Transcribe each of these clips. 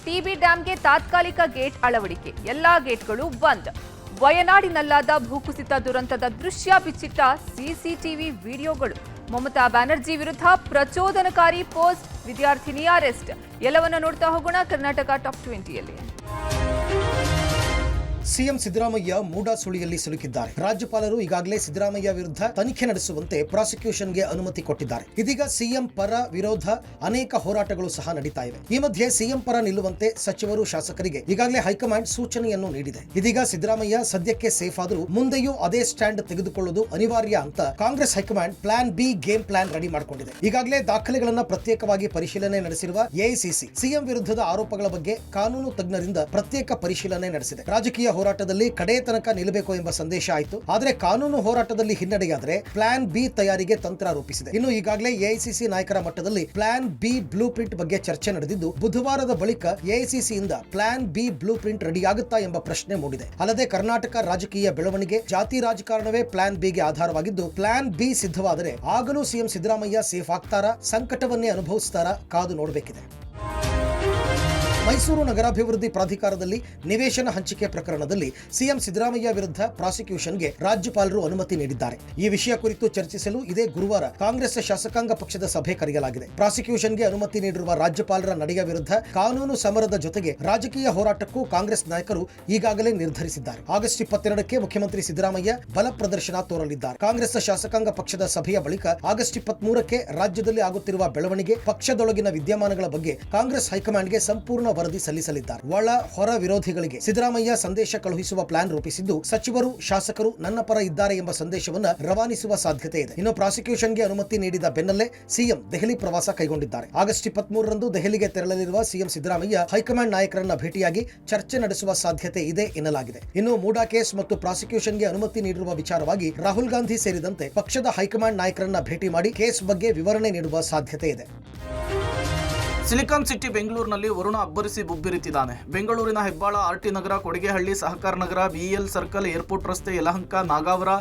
TB ಡ್ಯಾಂಗೆ ತಾತ್ಕಾಲಿಕ gate ಅಳವಡಿಕೆ, ಎಲ್ಲಾ ಗೇಟ್ಗಳು ಬಂದ್. ವಯನಾಡಿನಲ್ಲಾದ ಭೂಕುಸಿತ ದುರಂತದ ದೃಶ್ಯ ಬಿಚ್ಚಿಟ್ಟ ಸಿಸಿಟಿವಿ ವಿಡಿಯೋಗಳು. ಮಮತಾ ಬ್ಯಾನರ್ಜಿ ವಿರುದ್ಧ ಪ್ರಚೋದನಕಾರಿ ಪೋಸ್ಟ್, ವಿದ್ಯಾರ್ಥಿನಿ ಅರೆಸ್ಟ್. ಎಲ್ಲವನ್ನ ನೋಡ್ತಾ ಹೋಗೋಣ ಕರ್ನಾಟಕ ಟಾಪ್ 20ಯಲ್ಲಿ. ಸಿಎಂ ಸಿದ್ದರಾಮಯ್ಯ ಮೂಡಾ ಸುಳಿಯಲ್ಲಿ ಸಿಲುಕಿದ್ದಾರೆ. ರಾಜ್ಯಪಾಲರು ಈಗಾಗಲೇ ಸಿದ್ದರಾಮಯ್ಯ ವಿರುದ್ಧ ತನಿಖೆ ನಡೆಸುವಂತೆ ಪ್ರಾಸಿಕ್ಯೂಷನ್ಗೆ ಅನುಮತಿ ಕೊಟ್ಟಿದ್ದಾರೆ. ಇದೀಗ ಸಿಎಂ ಪರ ವಿರೋಧ ಅನೇಕ ಹೋರಾಟಗಳು ಸಹ ನಡೀತಾ ಇವೆ. ಈ ಮಧ್ಯೆ ಸಿಎಂ ಪರ ನಿಲ್ಲುವಂತೆ ಸಚಿವರು, ಶಾಸಕರಿಗೆ ಈಗಾಗಲೇ ಹೈಕಮಾಂಡ್ ಸೂಚನೆಯನ್ನು ನೀಡಿದೆ. ಇದೀಗ ಸಿದ್ದರಾಮಯ್ಯ ಸದ್ಯಕ್ಕೆ ಸೇಫ್ ಆದರೂ ಮುಂದೆಯೂ ಅದೇ ಸ್ಟ್ಯಾಂಡ್ ತೆಗೆದುಕೊಳ್ಳುವುದು ಅನಿವಾರ್ಯ ಅಂತ Congress high command plan B game plan ready ಮಾಡಿಕೊಂಡಿದೆ. ಈಗಾಗಲೇ ದಾಖಲೆಗಳನ್ನ ಪ್ರತ್ಯೇಕವಾಗಿ ಪರಿಶೀಲನೆ ನಡೆಸಿರುವ ಎಐಸಿಸಿ ಸಿಎಂ ವಿರುದ್ಧದ ಆರೋಪಗಳ ಬಗ್ಗೆ ಕಾನೂನು ತಜ್ಞರಿಂದ ಪ್ರತ್ಯೇಕ ಪರಿಶೀಲನೆ ನಡೆಸಿದೆ. ರಾಜಕೀಯ ಹೋರಾಟದಲ್ಲಿ ಕಡೆ ತನಕ ನಿಲ್ಲಬೇಕು ಎಂಬ ಸಂದೇಶ ಆಯಿತು. ಆದರೆ ಕಾನೂನು ಹೋರಾಟದಲ್ಲಿ ಹಿನ್ನಡೆಯಾದರೆ ಪ್ಲಾನ್ ಬಿ ತಯಾರಿಗೆ ತಂತ್ರ ರೂಪಿಸಿದೆ. ಇನ್ನು ಈಗಾಗಲೇ ಎಐಸಿಸಿ ನಾಯಕರ ಮಟ್ಟದಲ್ಲಿ ಪ್ಲಾನ್ ಬಿ ಬ್ಲೂ ಪ್ರಿಂಟ್ ಬಗ್ಗೆ ಚರ್ಚೆ ನಡೆದಿದ್ದು, ಬುಧವಾರದ ಬಳಿಕ ಎಐಸಿಸಿಯಿಂದ ಪ್ಲಾನ್ ಬಿ ಬ್ಲೂ ಪ್ರಿಂಟ್ ರೆಡಿಯಾಗುತ್ತಾ ಎಂಬ ಪ್ರಶ್ನೆ ಮೂಡಿದೆ. ಅಲ್ಲದೆ ಕರ್ನಾಟಕ ರಾಜಕೀಯ ಬೆಳವಣಿಗೆ, ಜಾತಿ ರಾಜಕಾರಣವೇ ಪ್ಲಾನ್ ಬಿಗೆ ಆಧಾರವಾಗಿದ್ದು, ಪ್ಲಾನ್ ಬಿ ಸಿದ್ಧವಾದರೆ ಆಗಲೂ ಸಿಎಂ ಸಿದ್ದರಾಮಯ್ಯ ಸೇಫ್ ಆಗ್ತಾರಾ, ಸಂಕಟವನ್ನೇ ಅನುಭವಿಸ್ತಾರಾ, ಕಾದು ನೋಡಬೇಕಿದೆ. ಮೈಸೂರು ನಗರಾಭಿವೃದ್ಧಿ ಪ್ರಾಧಿಕಾರದಲ್ಲಿ ನಿವೇಶನ ಹಂಚಿಕೆ ಪ್ರಕರಣದಲ್ಲಿ ಸಿಎಂ ಸಿದ್ದರಾಮಯ್ಯ ವಿರುದ್ಧ ಪ್ರಾಸಿಕ್ಯೂಷನ್ಗೆ ರಾಜ್ಯಪಾಲರು ಅನುಮತಿ ನೀಡಿದ್ದಾರೆ. ಈ ವಿಷಯ ಕುರಿತು ಚರ್ಚಿಸಲು ಇದೇ ಗುರುವಾರ ಕಾಂಗ್ರೆಸ್ ಶಾಸಕಾಂಗ ಪಕ್ಷದ ಸಭೆ ಕರೆಯಲಾಗಿದೆ. ಪ್ರಾಸಿಕ್ಯೂಷನ್ಗೆ ಅನುಮತಿ ನೀಡಿರುವ ರಾಜ್ಯಪಾಲರ ನಡೆಯ ವಿರುದ್ಧ ಕಾನೂನು ಸಮರದ ಜೊತೆಗೆ ರಾಜಕೀಯ ಹೋರಾಟಕ್ಕೂ ಕಾಂಗ್ರೆಸ್ ನಾಯಕರು ಈಗಾಗಲೇ ನಿರ್ಧರಿಸಿದ್ದಾರೆ. ಆಗಸ್ಟ್ 22ಕ್ಕೆ ಮುಖ್ಯಮಂತ್ರಿ ಸಿದ್ದರಾಮಯ್ಯ ಬಲ ಪ್ರದರ್ಶನ ತೋರಲಿದ್ದಾರೆ. ಕಾಂಗ್ರೆಸ್ ಶಾಸಕಾಂಗ ಪಕ್ಷದ ಸಭೆಯ ಬಳಿಕ ಆಗಸ್ಟ್ 23ಕ್ಕೆ ರಾಜ್ಯದಲ್ಲಿ ಆಗುತ್ತಿರುವ ಬೆಳವಣಿಗೆ, ಪಕ್ಷದೊಳಗಿನ ವಿದ್ಯಮಾನಗಳ ಬಗ್ಗೆ ಕಾಂಗ್ರೆಸ್ ಹೈಕಮಾಂಡ್ಗೆ ಸಂಪೂರ್ಣ ವರದಿ ಸಲ್ಲಿಸಲಿದ್ದಾರೆ. ಒಳ ಹೊರ ವಿರೋಧಿಗಳಿಗೆ ಸಿದ್ದರಾಮಯ್ಯ ಸಂದೇಶ ಕಳುಹಿಸುವ ಪ್ಲಾನ್ ರೂಪಿಸಿದ್ದು, ಸಚಿವರು, ಶಾಸಕರು ನನ್ನ ಪರ ಇದ್ದಾರೆ ಎಂಬ ಸಂದೇಶವನ್ನು ರವಾನಿಸುವ ಸಾಧ್ಯತೆ ಇದೆ. ಇನ್ನು ಪ್ರಾಸಿಕ್ಯೂಷನ್ಗೆ ಅನುಮತಿ ನೀಡಿದ ಬೆನ್ನಲ್ಲೇ ಸಿಎಂ ದೆಹಲಿ ಪ್ರವಾಸ ಕೈಗೊಂಡಿದ್ದಾರೆ. ಆಗಸ್ಟ್ 23ರಂದು ದೆಹಲಿಗೆ ತೆರಳಲಿರುವ ಸಿಎಂ ಸಿದ್ದರಾಮಯ್ಯ ಹೈಕಮಾಂಡ್ ನಾಯಕರನ್ನ ಭೇಟಿಯಾಗಿ ಚರ್ಚೆ ನಡೆಸುವ ಸಾಧ್ಯತೆ ಇದೆ ಎನ್ನಲಾಗಿದೆ. ಇನ್ನು ಮೂಡಾ ಕೇಸ್ ಮತ್ತು ಪ್ರಾಸಿಕ್ಯೂಷನ್ಗೆ ಅನುಮತಿ ನೀಡಿರುವ ವಿಚಾರವಾಗಿ ರಾಹುಲ್ ಗಾಂಧಿ ಸೇರಿದಂತೆ ಪಕ್ಷದ ಹೈಕಮಾಂಡ್ ನಾಯಕರನ್ನ ಭೇಟಿ ಮಾಡಿ ಕೇಸ್ ಬಗ್ಗೆ ವಿವರಣೆ ನೀಡುವ ಸಾಧ್ಯತೆ ಇದೆ. ಸಿಲಿಕಾನ್ ಸಿಟಿ ಬೆಂಗಳೂರಿನಲ್ಲಿ ವರುಣ ಅಬ್ಬರಿಸಿ ಬುಬ್ಬಿರಿತಿದ್ದಾನೆ. ಬೆಂಗಳೂರಿನ ಹೆಬ್ಬಾಳ, ಆರ್ಟಿ ನಗರ, ಕೊಡಿಗೆಹಳ್ಳಿ, ಸಹಕಾರ ನಗರ, ಬಿಇಎಲ್ ಸರ್ಕಲ್, ಏರ್ಪೋರ್ಟ್ ರಸ್ತೆ, ಯಲಹಂಕ, ನಾಗಾವರ,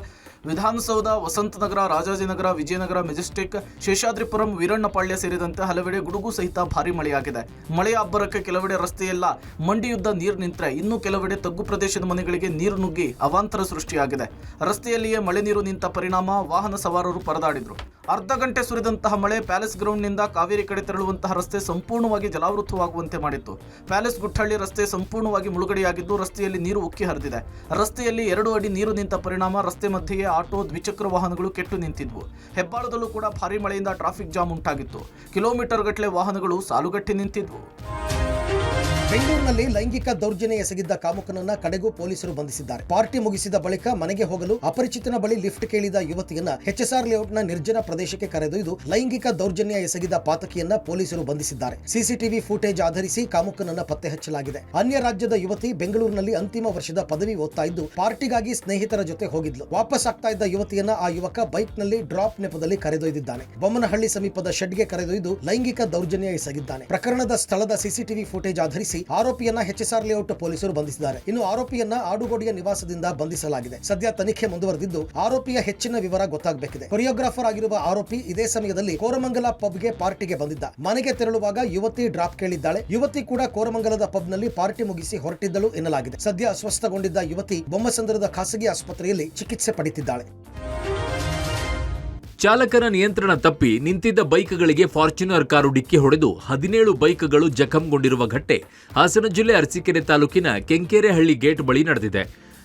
ವಿಧಾನಸೌಧ, ವಸಂತನಗರ, ರಾಜಾಜಿನಗರ, ವಿಜಯನಗರ, ಮೆಜೆಸ್ಟಿಕ್, ಶೇಷಾದ್ರಿಪುರಂ, ವೀರಣ್ಣಪಾಳ್ಯ ಸೇರಿದಂತೆ ಹಲವೆಡೆ ಗುಡುಗು ಸಹಿತ ಭಾರಿ ಮಳೆಯಾಗಿದೆ. ಮಳೆಯ ಅಬ್ಬರಕ್ಕೆ ಕೆಲವೆಡೆ ರಸ್ತೆಯೆಲ್ಲ ಮಂಡಿಯುದ್ದ ನೀರು ನಿಂತರೆ ಇನ್ನು ಕೆಲವೆಡೆ ತಗ್ಗು ಪ್ರದೇಶದ ಮನೆಗಳಿಗೆ ನೀರು ನುಗ್ಗಿ ಅವಾಂತರ ಸೃಷ್ಟಿಯಾಗಿದೆ. ರಸ್ತೆಯಲ್ಲಿಯೇ ಮಳೆ ನೀರು ನಿಂತ ಪರಿಣಾಮ ವಾಹನ ಸವಾರರು ಪರದಾಡಿದ್ರು. ಅರ್ಧ ಗಂಟೆ ಸುರಿದಂತಹ ಮಳೆ ಪ್ಯಾಲೇಸ್ ಗ್ರೌಂಡ್ನಿಂದ ಕಾವೇರಿ ಕಡೆ ತೆರಳುವಂತಹ ರಸ್ತೆ ಸಂಪೂರ್ಣವಾಗಿ ಜಲಾವೃತವಾಗುವಂತೆ ಮಾಡಿತ್ತು. ಪ್ಯಾಲೇಸ್ ಗುಟ್ಟಹಳ್ಳಿ ರಸ್ತೆ ಸಂಪೂರ್ಣವಾಗಿ ಮುಳುಗಡೆಯಾಗಿದ್ದು, ರಸ್ತೆಯಲ್ಲಿ ನೀರು ಉಕ್ಕಿ ಹರಿದಿದೆ. ರಸ್ತೆಯಲ್ಲಿ 2 ಅಡಿ ನೀರು ನಿಂತ ಪರಿಣಾಮ ರಸ್ತೆ ಮಧ್ಯೆಯೇ ಆಟೋ, ದ್ವಿಚಕ್ರ ವಾಹನಗಳು ಕೆಟ್ಟು ನಿಂತಿದ್ವು. ಹೆಬ್ಬಾಳದಲ್ಲೂ ಕೂಡ ಭಾರಿ ಮಳೆಯಿಂದ ಟ್ರಾಫಿಕ್ ಜಾಮ್ ಉಂಟಾಗಿತ್ತು. ಕಿಲೋಮೀಟರ್ ಗಟ್ಟಲೆ ವಾಹನಗಳು ಸಾಲುಗಟ್ಟಿ ನಿಂತಿದ್ವು. ಬೆಂಗಳೂರಿನಲ್ಲಿ ಲೈಂಗಿಕ ದೌರ್ಜನ್ಯ ಎಸಗಿದ್ದ ಕಾಮುಕನನ್ನ ಕಡೆಗೂ ಪೊಲೀಸರು ಬಂಧಿಸಿದ್ದಾರೆ. ಪಾರ್ಟಿ ಮುಗಿಸಿದ ಬಳಿಕ ಮನೆಗೆ ಹೋಗಲು ಅಪರಿಚಿತನ ಬಳಿ ಲಿಫ್ಟ್ ಕೇಳಿದ ಯುವತಿಯನ್ನ ಎಚ್ಎಸ್ಆರ್ ಲೇಔಟ್ನ ನಿರ್ಜನ ಪ್ರದೇಶಕ್ಕೆ ಕರೆದೊಯ್ದು ಲೈಂಗಿಕ ದೌರ್ಜನ್ಯ ಎಸಗಿದ ಪಾತಕಿಯನ್ನ ಪೊಲೀಸರು ಬಂಧಿಸಿದ್ದಾರೆ. ಸಿಸಿಟಿವಿ ಫುಟೇಜ್ ಆಧರಿಸಿ ಕಾಮುಕನನ್ನ ಪತ್ತೆ ಹಚ್ಚಲಾಗಿದೆ. ಅನ್ಯ ರಾಜ್ಯದ ಯುವತಿ ಬೆಂಗಳೂರಿನಲ್ಲಿ ಅಂತಿಮ ವರ್ಷದ ಪದವಿ ಓದ್ತಾ ಇದ್ದು, ಪಾರ್ಟಿಗಾಗಿ ಸ್ನೇಹಿತರ ಜೊತೆ ಹೋಗಿದ್ಲು. ವಾಪಸ್ ಆಗ್ತಾ ಇದ್ದ ಯುವತಿಯನ್ನ ಆ ಯುವಕ ಬೈಕ್ನಲ್ಲಿ ಡ್ರಾಪ್ ನೆಪದಲ್ಲಿ ಕರೆದೊಯ್ದಿದ್ದಾನೆ. ಬೊಮ್ಮನಹಳ್ಳಿ ಸಮೀಪದ ಶೆಡ್ಗೆ ಕರೆದೊಯ್ದು ಲೈಂಗಿಕ ದೌರ್ಜನ್ಯ ಎಸಗಿದ್ದಾನೆ. ಪ್ರಕರಣದ ಸ್ಥಳದ ಸಿಸಿಟಿವಿ ಫುಟೇಜ್ ಆಧರಿಸಿ ಆರೋಪಿಯನ್ನ ಎಚ್ಎಸ್ಆರ್ ಲೇಔಟ್ ಪೊಲೀಸರು ಬಂಧಿಸಿದ್ದಾರೆ. ಇನ್ನು ಆರೋಪಿಯನ್ನ ಆಡುಗೋಡಿಯ ನಿವಾಸದಿಂದ ಬಂಧಿಸಲಾಗಿದೆ. ಸದ್ಯ ತನಿಖೆ ಮುಂದುವರೆದಿದ್ದು, ಆರೋಪಿಯ ಹೆಚ್ಚಿನ ವಿವರ ಗೊತ್ತಾಗಬೇಕಿದೆ. ಕೊರಿಯೋಗ್ರಾಫರ್ ಆಗಿರುವ ಆರೋಪಿ ಇದೇ ಸಮಯದಲ್ಲಿ ಕೋರಮಂಗಲ ಪಬ್ಗೆ ಪಾರ್ಟಿಗೆ ಬಂದಿದ್ದ. ಮನೆಗೆ ತೆರಳುವಾಗ ಯುವತಿ ಡ್ರಾಪ್ ಕೇಳಿದ್ದಾಳೆ. ಯುವತಿ ಕೂಡ ಕೋರಮಂಗಲದ ಪಬ್ನಲ್ಲಿ ಪಾರ್ಟಿ ಮುಗಿಸಿ ಹೊರಟಿದ್ದಳು ಎನ್ನಲಾಗಿದೆ. ಸದ್ಯ ಅಸ್ವಸ್ಥಗೊಂಡಿದ್ದ ಯುವತಿ ಬೊಮ್ಮಸಂದ್ರದ ಖಾಸಗಿ ಆಸ್ಪತ್ರೆಯಲ್ಲಿ ಚಿಕಿತ್ಸೆ ಪಡೆದಿದ್ದಾಳೆ. ಚಾಲಕನ ನಿಯಂತ್ರಣ ತಪ್ಪಿ ನಿಂತಿದ್ದ ಬೈಕ್ಗಳಿಗೆ ಫಾರ್ಚುನರ್ ಕಾರು ಡಿಕ್ಕಿ ಹೊಡೆದು 17 ಬೈಕ್ಗಳು ಜಖಂಗೊಂಡಿರುವ ಘಟನೆ ಹಾಸನ ಜಿಲ್ಲೆ ಅರಸೀಕೆರೆ ತಾಲೂಕಿನ ಕೆಂಕೆರೆಹಳ್ಳಿ ಗೇಟ್ ಬಳಿ ನಡೆದಿದೆ.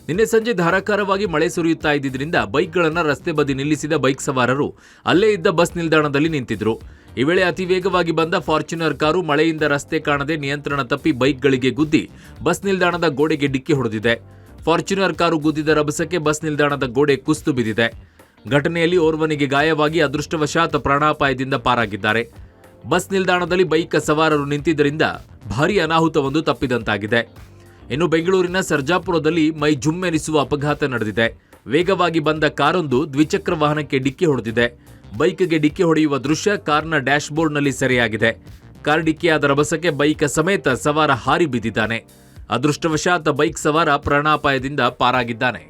ನಿನ್ನೆ ಸಂಜೆ ಧಾರಾಕಾರವಾಗಿ ಮಳೆ ಸುರಿಯುತ್ತಾ ಇದ್ದಿದ್ದರಿಂದ ಬೈಕ್ಗಳನ್ನು ರಸ್ತೆ ಬದಿ ನಿಲ್ಲಿಸಿದ ಬೈಕ್ ಸವಾರರು ಅಲ್ಲೇ ಇದ್ದ ಬಸ್ ನಿಲ್ದಾಣದಲ್ಲಿ ನಿಂತಿದ್ರು. ಈ ವೇಳೆ ಅತಿ ವೇಗವಾಗಿ ಬಂದ ಫಾರ್ಚುನರ್ ಕಾರು ಮಳೆಯಿಂದ ರಸ್ತೆ ಕಾಣದೆ ನಿಯಂತ್ರಣ ತಪ್ಪಿ ಬೈಕ್ಗಳಿಗೆ ಗುದ್ದಿ ಬಸ್ ನಿಲ್ದಾಣದ ಗೋಡೆಗೆ ಡಿಕ್ಕಿ ಹೊಡೆದಿದೆ. ಫಾರ್ಚುನರ್ ಕಾರು ಗುದ್ದಿದ ರಭಸಕ್ಕೆ ಬಸ್ ನಿಲ್ದಾಣದ ಗೋಡೆ ಕುಸಿದು ಬಿದ್ದಿದೆ. ಘಟನೆಯಲ್ಲಿ ಓರ್ವನಿಗೆ ಗಾಯವಾಗಿ ಅದೃಷ್ಟವಶಾತ್ ಪ್ರಾಣಾಪಾಯದಿಂದ ಪಾರಾಗಿದ್ದಾರೆ. ಬಸ್ ನಿಲ್ದಾಣದಲ್ಲಿ ಬೈಕ್ ಸವಾರರು ನಿಂತಿದ್ದರಿಂದ ಭಾರೀ ಅನಾಹುತವೊಂದು ತಪ್ಪಿದಂತಾಗಿದೆ. ಇನ್ನು ಬೆಂಗಳೂರಿನ ಸರ್ಜಾಪುರದಲ್ಲಿ ಮೈ ಜುಮ್ಮೆನಿಸುವ ಅಪಘಾತ ನಡೆದಿದೆ. ವೇಗವಾಗಿ ಬಂದ ಕಾರೊಂದು ದ್ವಿಚಕ್ರ ವಾಹನಕ್ಕೆ ಡಿಕ್ಕಿ ಹೊಡೆದಿದೆ. ಬೈಕ್ಗೆ ಡಿಕ್ಕಿ ಹೊಡೆಯುವ ದೃಶ್ಯ ಕಾರ್ನ ಡ್ಯಾಶ್ಬೋರ್ಡ್ನಲ್ಲಿ ಸೆರೆಯಾಗಿದೆ. ಕಾರ್ ಡಿಕ್ಕಿಯಾದ ರಭಸಕ್ಕೆ ಬೈಕ್ ಸಮೇತ ಸವಾರ ಹಾರಿ ಬಿದ್ದಿದ್ದಾನೆ. ಅದೃಷ್ಟವಶಾತ್ ಬೈಕ್ ಸವಾರ ಪ್ರಾಣಾಪಾಯದಿಂದ ಪಾರಾಗಿದ್ದಾನೆ.